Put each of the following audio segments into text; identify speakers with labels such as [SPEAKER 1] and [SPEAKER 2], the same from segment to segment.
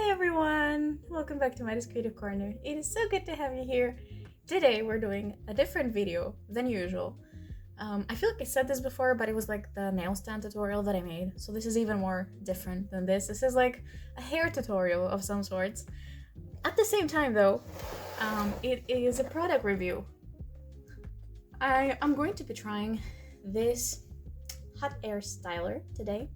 [SPEAKER 1] Hi everyone! Welcome back to my Creative Corner. It is so good to have you here. Today we're doing a different video than usual. I feel like I said this before, but it was like the nail stand tutorial that I made. So this is even more different than this. This is like a hair tutorial of some sorts. At the same time though, it is a product review. I'm going to be trying this hot air styler today.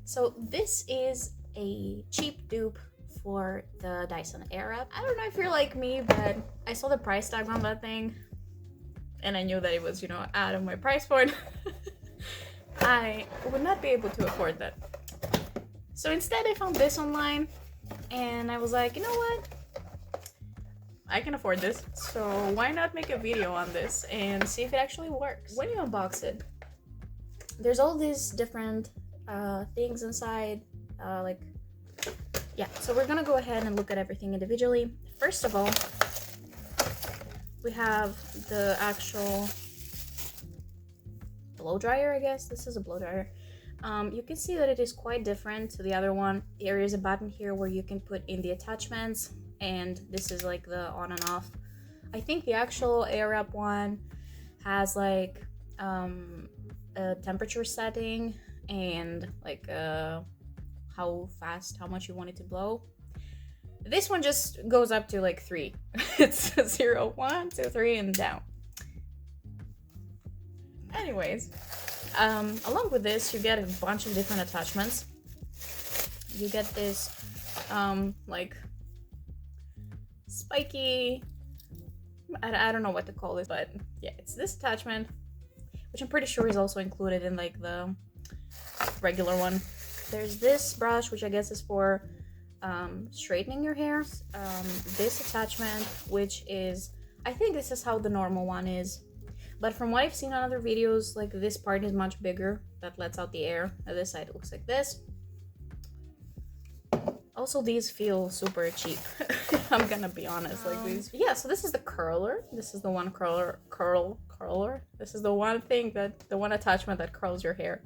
[SPEAKER 1] So this is a cheap dupe for the Dyson Airwrap. I don't know if you're like me, but I saw the price tag on that thing and I knew that it was, out of my price point. I would not be able to afford that. So instead I found this online and I was like, you know what? I can afford this, so why not make a video on this and see if it actually works. When you unbox it, there's all these different things inside, so we're gonna go ahead and look at everything individually. First of all, we have the actual blow dryer. I guess this is a blow dryer. You can see that it is quite different to the other one. There is a button here where you can put in the attachments, and this is like the on and off. I think the actual Airwrap one has like a temperature setting and like how much you want it to blow. This one just goes up to like 3. It's 0, 1, 2, 3 and down. Anyways, along with this you get a bunch of different attachments. You get this like spiky, I don't know what to call this, but yeah, it's this attachment, which I'm pretty sure is also included in like the regular one. There's this brush, which I guess is for straightening your hair. This attachment, which is, I think this is how the normal one is, but from what I've seen on other videos, like this part is much bigger that lets out the air. On this side it looks like this. Also, these feel super cheap. I'm gonna be honest, like these. Yeah, so this is the curler. This is the one curler. This is the one thing the one attachment that curls your hair.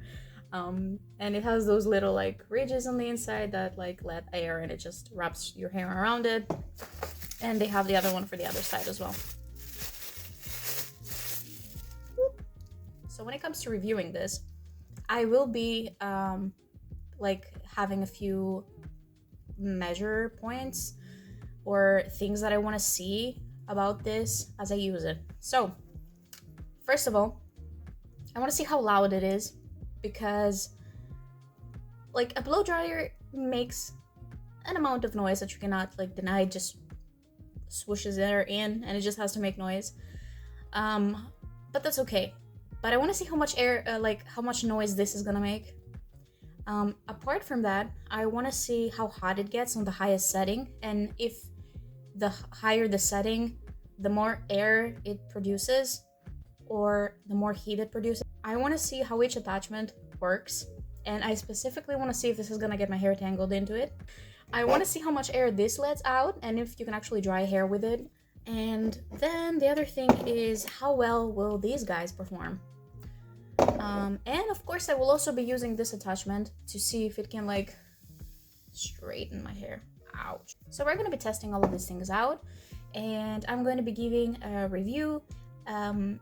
[SPEAKER 1] And it has those little like ridges on the inside that like let air, and it just wraps your hair around it. And they have the other one for the other side as well. So when it comes to reviewing this, I will be like having a few measure points or things that I want to see about this as I use it. So first of all, I want to see how loud it is, because like a blow dryer makes an amount of noise that you cannot like deny. It just swooshes air in and it just has to make noise, but that's okay. But I want to see how much air how much noise this is gonna make. Apart from that, I want to see how hot it gets on the highest setting, and if the higher the setting, the more air it produces or the more heat it produces. I want to see how each attachment works, and I specifically want to see if this is going to get my hair tangled into it. I want to see how much air this lets out and if you can actually dry hair with it. And then the other thing is, how well will these guys perform? And of course I will also be using this attachment to see if it can like straighten my hair. Ouch. So we're going to be testing all of these things out, and I'm going to be giving a review and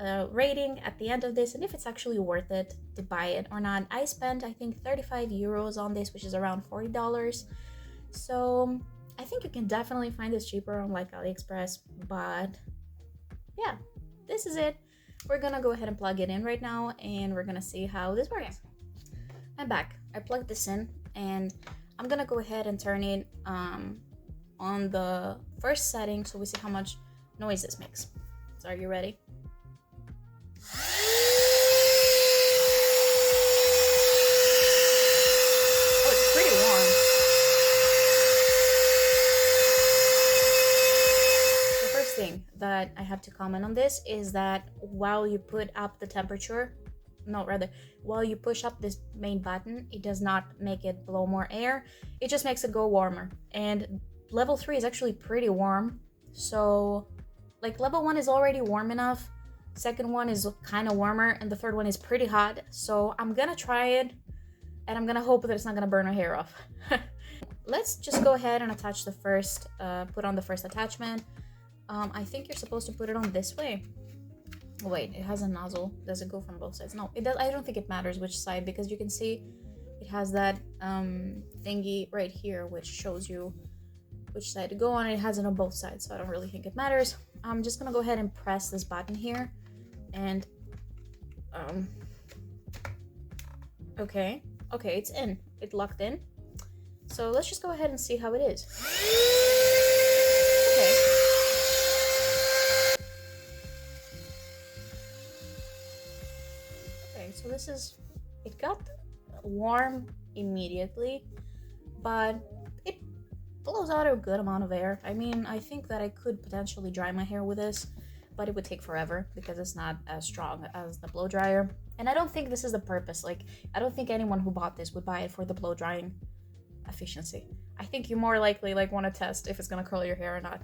[SPEAKER 1] a rating at the end of this, and if it's actually worth it to buy it or not. I spent, I think, 35 euros on this, which is around $40. So I think you can definitely find this cheaper on like AliExpress, but yeah, this is it. We're gonna go ahead and plug it in right now, and we're gonna see how this works. I'm back. I plugged this in, and I'm gonna go ahead and turn it on the first setting so we see how much noise this makes. So are you ready? Oh, it's pretty warm. The first thing that I have to comment on this is that while you put up the temperature, while you push up this main button, it does not make it blow more air. It just makes it go warmer. And level 3 is actually pretty warm. So like level 1 is already warm enough. Second one is kind of warmer, and the third one is pretty hot. So I'm gonna try it, and I'm gonna hope that it's not gonna burn my hair off. let's just go ahead and attach the first, put on the first attachment. I think you're supposed to put it on this way. Wait, it has a nozzle. Does it go from both sides? No, it does. I don't think it matters which side, because you can see it has that thingy right here which shows you which side to go on. It has it on both sides, so I don't really think it matters. I'm just gonna go ahead and press this button here, and okay, it's in. It locked in. So let's just go ahead and see how it is. Okay, so this is, it got warm immediately, but it blows out a good amount of air. I mean, I think that I could potentially dry my hair with this, but it would take forever because it's not as strong as the blow dryer. And I don't think this is the purpose. Like, I don't think anyone who bought this would buy it for the blow drying efficiency. I think you more likely like want to test if it's gonna curl your hair or not.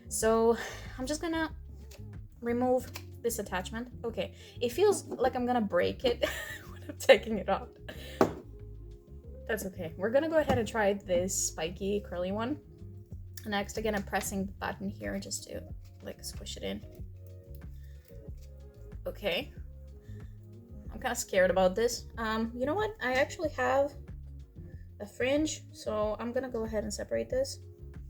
[SPEAKER 1] So I'm just gonna remove this attachment. Okay, it feels like I'm gonna break it when I'm taking it off. That's okay. We're gonna go ahead and try this spiky curly one. Next, again, I'm pressing the button here just to like squish it in. Okay, I'm kind of scared about this. You know what? I actually have a fringe, so I'm gonna go ahead and separate this.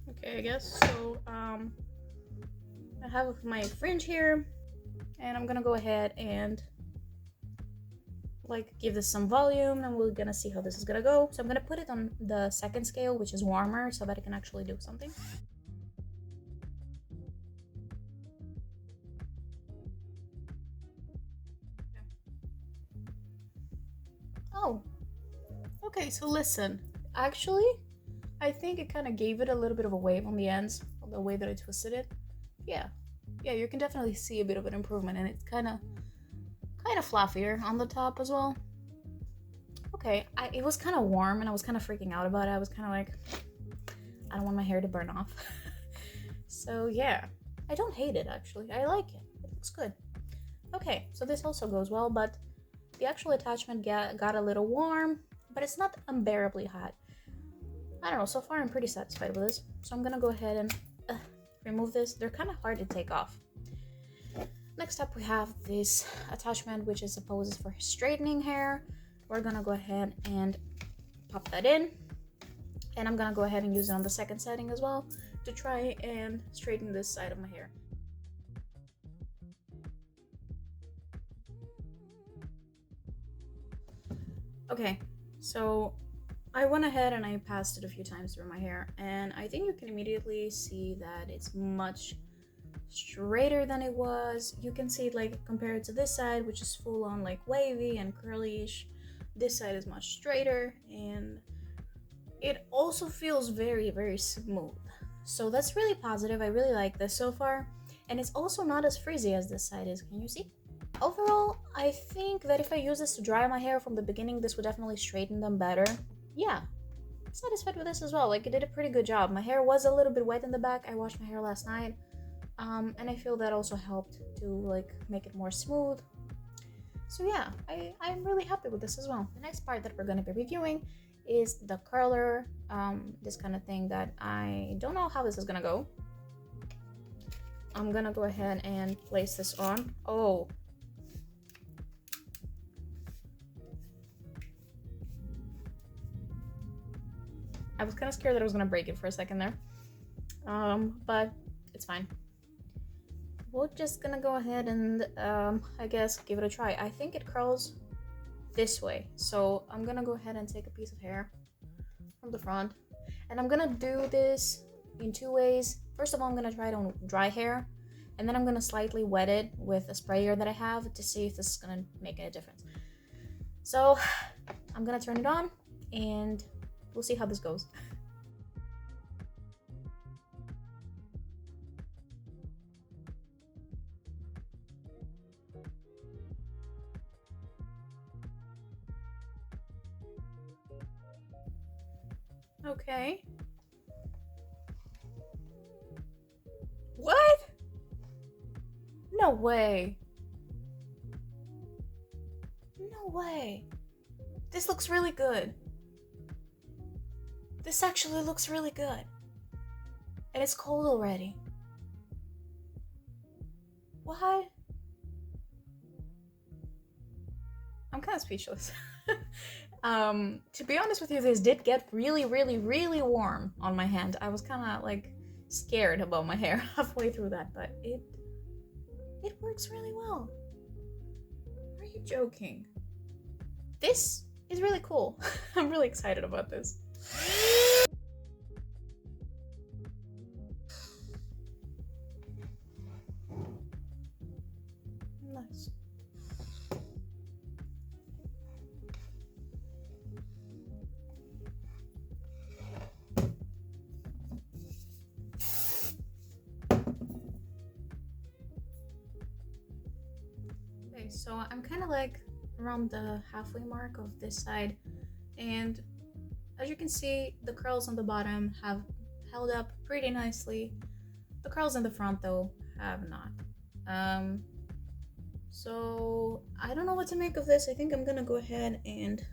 [SPEAKER 1] Okay, I guess so. I have my fringe here, and I'm gonna go ahead and like give this some volume, and we're gonna see how this is gonna go. So I'm gonna put it on the second scale, which is warmer, so that it can actually do something. Oh, okay, so listen, actually, I think it kind of gave it a little bit of a wave on the ends, the way that I twisted it. Yeah, you can definitely see a bit of an improvement, and it's kind of fluffier on the top as well. Okay, it was kind of warm, and I was kind of freaking out about it. I was kind of like, I don't want my hair to burn off. So yeah, I don't hate it actually. I like it. It looks good. Okay, so this also goes well, but the actual attachment got a little warm, but it's not unbearably hot. I don't know, so far I'm pretty satisfied with this. So I'm gonna go ahead and remove this. They're kind of hard to take off. Next up, we have this attachment, which is supposed for straightening hair. We're gonna go ahead and pop that in. And I'm gonna go ahead and use it on the second setting as well to try and straighten this side of my hair. Okay, so I went ahead and I passed it a few times through my hair, and I think you can immediately see that it's much straighter than it was. You can see it like compared to this side, which is full on like wavy and curly-ish. This side is much straighter, and it also feels very, very smooth. So that's really positive. I really like this so far, and it's also not as frizzy as this side is. Can you see? Overall, I think that if I use this to dry my hair from the beginning, this would definitely straighten them better. Yeah, I'm satisfied with this as well. Like, it did a pretty good job. My hair was a little bit wet in the back. I washed my hair last night, and I feel that also helped to like make it more smooth. So yeah, I'm really happy with this as well. The next part that we're going to be reviewing is the curler, this kind of thing that I don't know how this is going to go. I'm going to go ahead and place this on. Oh, I was kind of scared that I was going to break it for a second there, but it's fine. We're just gonna go ahead and I guess give it a try. I think it curls this way, so I'm gonna go ahead and take a piece of hair from the front, and I'm gonna do this in two ways. First of all, I'm gonna try it on dry hair, and then I'm gonna slightly wet it with a sprayer that I have to see if this is gonna make any difference. So I'm gonna turn it on, and we'll see how this goes. Okay. What? No way. No way. This looks really good. This actually looks really good. And it's cold already. What? I'm kind of speechless. To be honest with you, this did get really, really, really warm on my hand. I was kind of like scared about my hair halfway through that, but it works really well. Are you joking? This is really cool. I'm really excited about this. Nice. Okay, so I'm kind of like around the halfway mark of this side, and as you can see, the curls on the bottom have held up pretty nicely. The curls in the front though have not. So I don't know what to make of this. I think I'm gonna go ahead and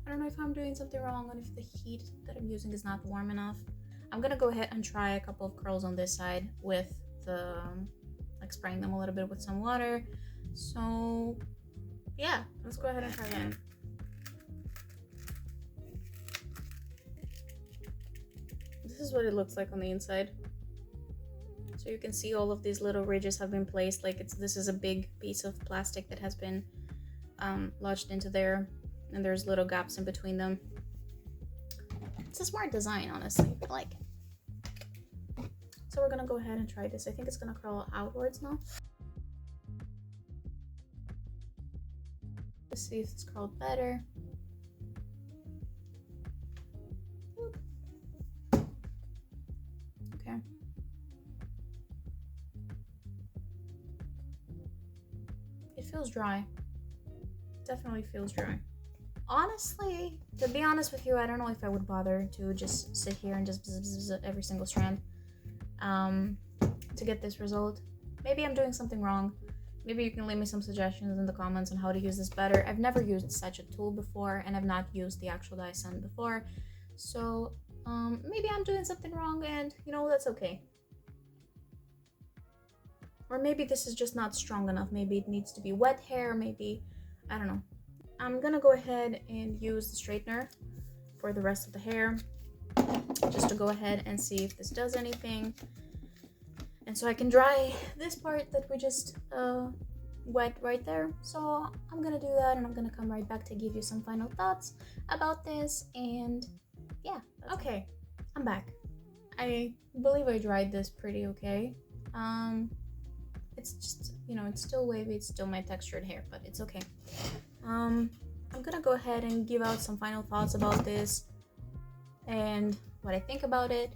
[SPEAKER 1] I don't know if I'm doing something wrong and if the heat that I'm using is not warm enough. I'm gonna go ahead and try a couple of curls on this side with the like spraying them a little bit with some water. So yeah, let's go ahead and try that. This is what it looks like on the inside. So you can see all of these little ridges have been placed, like this is a big piece of plastic that has been lodged into there, and there's little gaps in between them. It's a smart design, honestly. I like it. So we're gonna go ahead and try this. I think it's gonna curl outwards now. Let's see if it's curled better. Okay. It feels dry. Definitely feels dry. Honestly, to be honest with you, I don't know if I would bother to just sit here and just bzz every single strand to get this result. Maybe I'm doing something wrong. Maybe you can leave me some suggestions in the comments on how to use this better. I've never used such a tool before, and I've not used the actual Dyson before. So maybe I'm doing something wrong, and you know, that's okay. Or maybe this is just not strong enough. Maybe it needs to be wet hair, maybe, I don't know. I'm gonna go ahead and use the straightener for the rest of the hair, just to go ahead and see if this does anything. And so I can dry this part that we just wet right there. So I'm gonna do that, and I'm gonna come right back to give you some final thoughts about this. And yeah, okay, I'm back. I believe I dried this pretty okay. It's just, you know, it's still wavy, it's still my textured hair, but it's okay. I'm gonna go ahead and give out some final thoughts about this and what I think about it.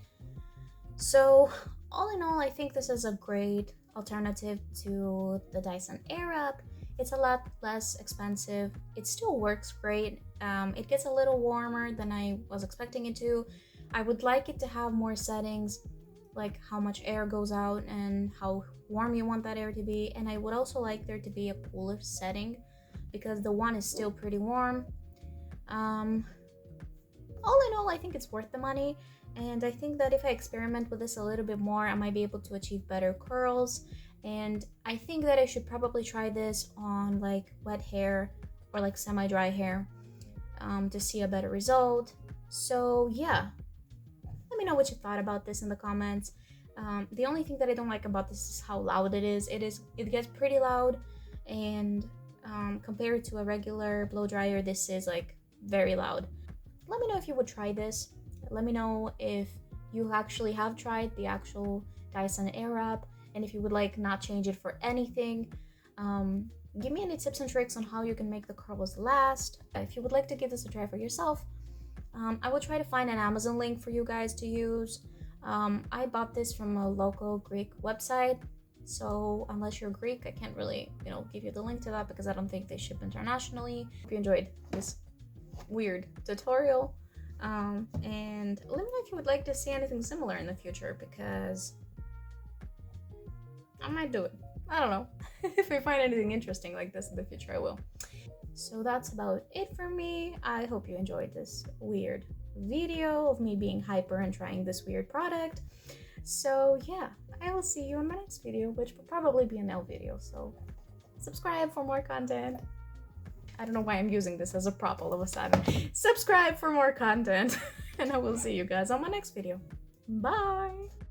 [SPEAKER 1] So all in all, I think this is a great alternative to the Dyson Airwrap. It's a lot less expensive. It still works great. It gets a little warmer than I was expecting it to. I would like it to have more settings, like how much air goes out and how warm you want that air to be. And I would also like there to be a cooler setting, because the one is still pretty warm. All in all, I think it's worth the money, and I think that if I experiment with this a little bit more, I might be able to achieve better curls. And I think that I should probably try this on like wet hair or like semi-dry hair to see a better result. So yeah, let me know what you thought about this in the comments. The only thing that I don't like about this is how loud it is. It gets pretty loud, and compared to a regular blow dryer, this is like very loud. Let me know if you would try this. Let me know if you actually have tried the actual Dyson Airwrap, and if you would like not change it for anything. Give me any tips and tricks on how you can make the curls last. If you would like to give this a try for yourself, I will try to find an Amazon link for you guys to use. I bought this from a local Greek website, so unless you're Greek, I can't really, you know, give you the link to that because I don't think they ship internationally. Hope you enjoyed this weird tutorial, and let me know if you would like to see anything similar in the future, because I might do it. I don't know. If I find anything interesting like this in the future, I will. So that's about it for me. I hope you enjoyed this weird video of me being hyper and trying this weird product. So yeah, I will see you in my next video, which will probably be a nail video, so subscribe for more content. I don't know why I'm using this as a prop all of a sudden. Subscribe for more content, and I will see you guys on my next video. Bye!